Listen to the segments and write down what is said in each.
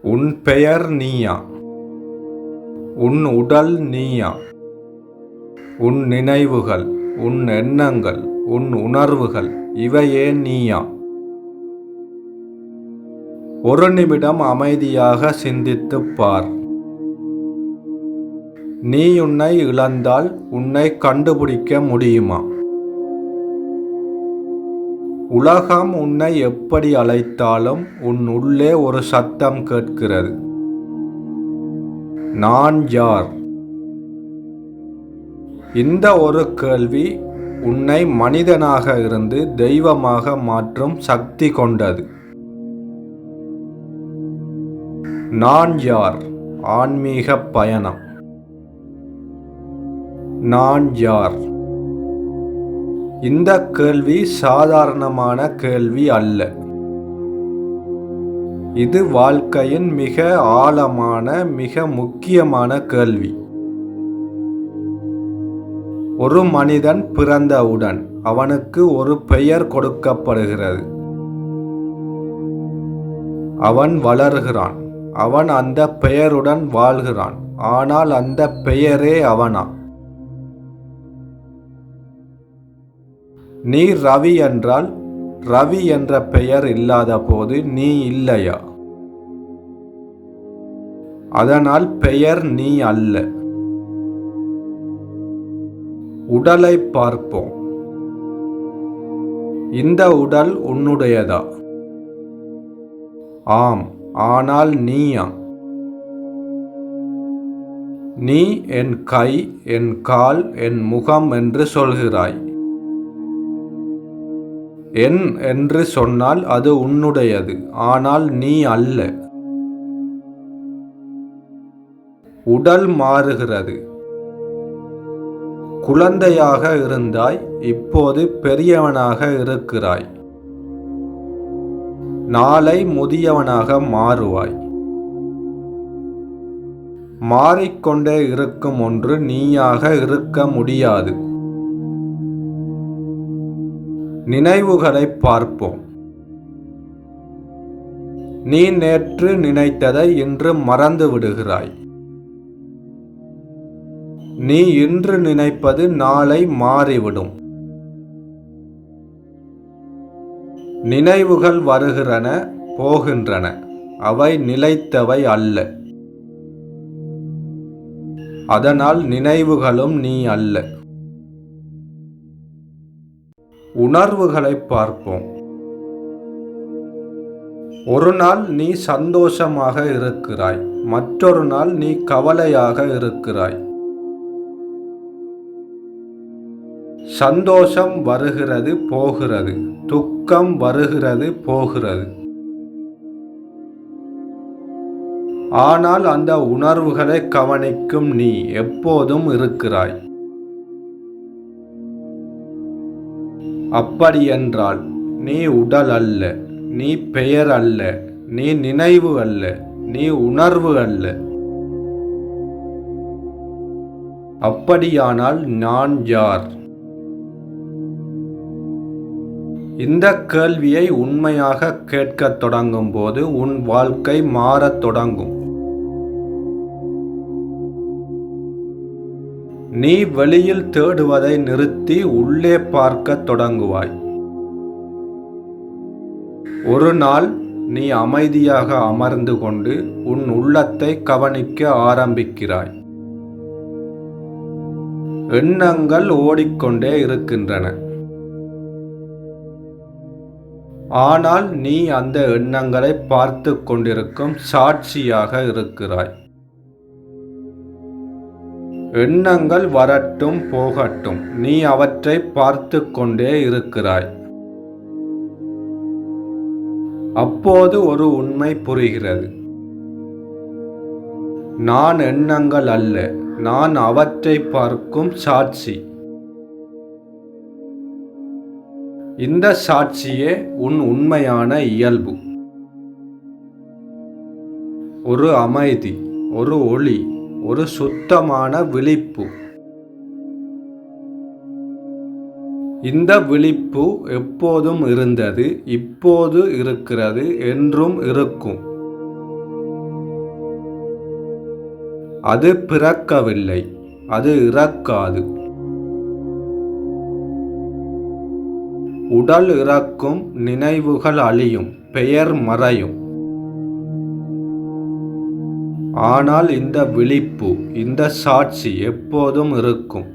உன் பெயர் நீயா? உன் உடல் நீயா? உன் நினைவுகள், உன் எண்ணங்கள், உன் உணர்வுகள் இவையே நீயா? ஒரு நிமிடம் அமைதியாக சிந்தித்துப் பார். நீ உன்னை இழந்தால் உன்னை கண்டுபிடிக்க முடியுமா? உலகம் உன்னை எப்படி அழைத்தாலும் உன் உள்ளே ஒரு சத்தம் கேட்கிறது. நான் யார்? இந்த ஒரு கேள்வி உன்னை மனிதனாக இருந்து தெய்வமாக மாற்றும் சக்தி கொண்டது. நான் யார்? ஆன்மீக பயணம். நான் யார்? இந்த கேள்வி சாதாரணமான கேள்வி அல்ல. இது வாழ்க்கையின் மிக ஆழமான, மிக முக்கியமான கேள்வி. ஒரு மனிதன் பிறந்தவுடன் அவனுக்கு ஒரு பெயர் கொடுக்கப்படுகிறது. அவன் வளர்கிறான். அவன் அந்த பெயருடன் வாழ்கிறான். ஆனால் அந்த பெயரே அவனா? நீ ரவி என்றால் ரவி என்ற பெயர் இல்லாத போது நீ இல்லையா? அதனால் பெயர் நீ அல்ல. உடலை பார்ப்போம். இந்த உடல் உன்னுடையதா? ஆம். ஆனால் நீயா? நீ என் கை, என் கால், என் முகம் என்று சொல்கிறாய். என் என்று சொன்னால் அது உன்னுடையது. ஆனால் நீ அல்ல. உடல் மாறுகிறது. குழந்தையாக இருந்தாய், இப்போது பெரியவனாக இருக்கிறாய். நாளை முதியவனாக மாறுவாய். மாறிக்கொண்டே இருக்கும் ஒன்று நீயாக இருக்க முடியாது. நினைவுகளை பார்ப்போம். நீ நேற்று நினைத்ததை இன்று மறந்து விடுகிறாய். நீ இன்று நினைப்பது நாளை மாறிவிடும். நினைவுகள் வருகிறன, போகின்றன. அவை நிலைத்தவை அல்ல. அதனால் நினைவுகளும் நீ அல்ல. உணர்வுகளை பார்ப்போம். ஒரு நாள் நீ சந்தோஷமாக இருக்கிறாய், மற்றொரு நாள் நீ கவலையாக இருக்கிறாய். சந்தோஷம் வருகிறது, போகிறது. துக்கம் வருகிறது, போகிறது. ஆனால் அந்த உணர்வுகளை கவனிக்கும் நீ எப்போதும் இருக்கிறாய். அப்படியென்றால் நீ உடல் அல்ல, நீ பெயர் அல்ல, நீ நினைவு அல்ல, நீ உணர்வு அல்ல. அப்படியானால் நான் யார்? இந்த கேள்வியை உண்மையாக கேட்கத் தொடங்கும் போது உன் வாழ்க்கை மாறத் தொடங்கும். நீ வெளியில் தேடுவதை நிறுத்தி உள்ளே பார்க்கத் தொடங்குவாய். ஒரு நாள் நீ அமைதியாக அமர்ந்து கொண்டு உன் உள்ளத்தை கவனிக்க ஆரம்பிக்கிறாய். எண்ணங்கள் ஓடிக்கொண்டே இருக்கின்றன. ஆனால் நீ அந்த எண்ணங்களை பார்த்து கொண்டிருக்கும் சாட்சியாக இருக்கிறாய். எண்ணங்கள் வரட்டும், போகட்டும். நீ அவற்றை பார்த்து கொண்டே இருக்கிறாய். அப்போது ஒரு உண்மை புரிகிறது. நான் எண்ணங்கள் அல்ல, நான் அவற்றை பார்க்கும் சாட்சி. இந்த சாட்சியே உன் உண்மையான இயல்பு. ஒரு அமைதி, ஒரு ஒளி, ஒரு சுத்தமான விழிப்பு. இந்த விழிப்பு எப்போதும் இருந்தது, இப்போது இருக்கிறது, என்றும் இருக்கும். அது பிறக்கவில்லை, அது இறக்காது. உடல் இறக்கும், நினைவுகள் அழியும், பெயர் மறையும். ஆனால் இந்த விழிப்பு, இந்த சாட்சி எப்போதும் இருக்கும்.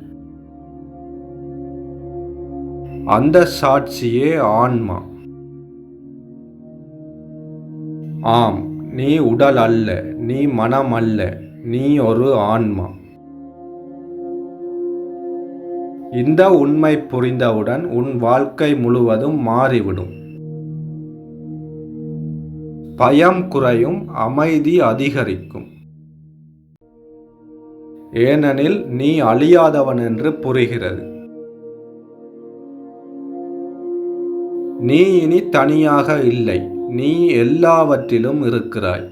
அந்த சாட்சியே ஆன்மா. ஆம், நீ உடல் அல்ல, நீ மனம் அல்ல, நீ ஒரு ஆன்மா. இந்த உண்மை புரிந்தவுடன் உன் வாழ்க்கை முழுவதும் மாறிவிடும். பயம் குறையும், அமைதி அதிகரிக்கும். ஏனெனில் நீ அழியாதவன் என்று புரிகிறது. நீ இனி தனியாக இல்லை, நீ எல்லாவற்றிலும் இருக்கிறாய்.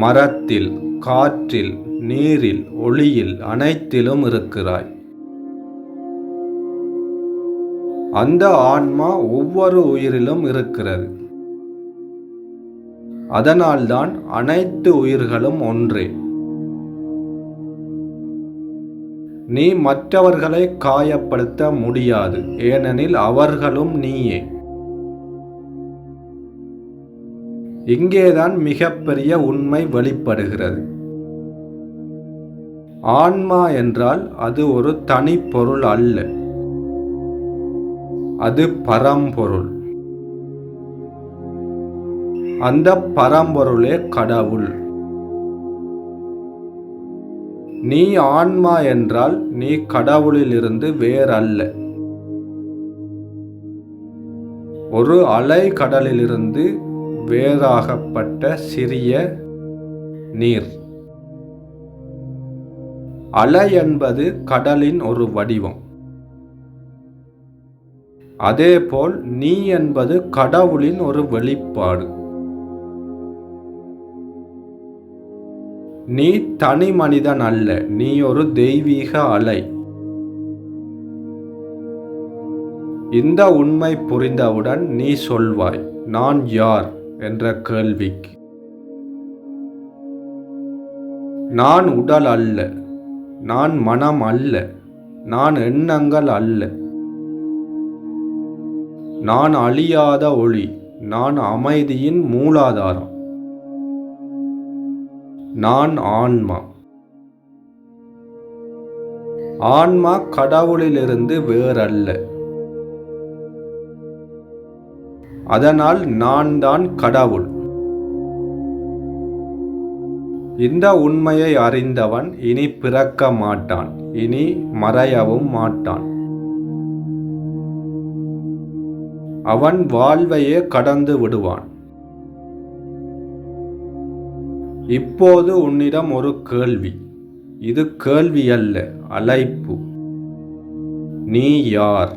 மரத்தில், காற்றில், நீரில், ஒளியில், அனைத்திலும் இருக்கிறாய். அந்த ஆன்மா ஒவ்வொரு உயிரிலும் இருக்கிறது. அதனால்தான் அனைத்து உயிர்களும் ஒன்றே. நீ மற்றவர்களை காயப்படுத்த முடியாது, ஏனெனில் அவர்களும் நீயே. இங்கேதான் மிகப்பெரிய உண்மை வெளிப்படுகிறது. ஆன்மா என்றால் அது ஒரு தனி பொருள் அல்ல, அது பரம்பொருள். அந்த பரம்பொருளே கடவுள். நீ ஆன்மா என்றால் நீ கடவுளிலிருந்து வேறல்ல. ஒரு அலை கடலிலிருந்து வேறாகப்பட்ட சிறிய நீர். அலை என்பது கடலின் ஒரு வடிவம். அதேபோல் நீ என்பது கடவுளின் ஒரு வெளிப்பாடு. நீ தனி மனிதன் அல்ல, நீ ஒரு தெய்வீக அலை. இந்த உண்மை புரிந்தவுடன் நீ சொல்வாய், நான் யார் என்ற கேள்விக்கு. நான் உடல் அல்ல, நான் மனம் அல்ல, நான் எண்ணங்கள் அல்ல, நான் அழியாத ஒளி, நான் அமைதியின் மூலாதாரம், நான் ஆன்மா. ஆன்மா கடவுளிலிருந்து வேறல்ல. அதனால் நான் தான் கடவுள். இந்த உண்மையை அறிந்தவன் இனி பிறக்க மாட்டான், இனி மறையவும் மாட்டான். அவன் வாழ்வையே கடந்து விடுவான். இப்போது உன்னிடம் ஒரு கேள்வி. இது கேள்வி அல்ல, அழைப்பு. நீ யார்?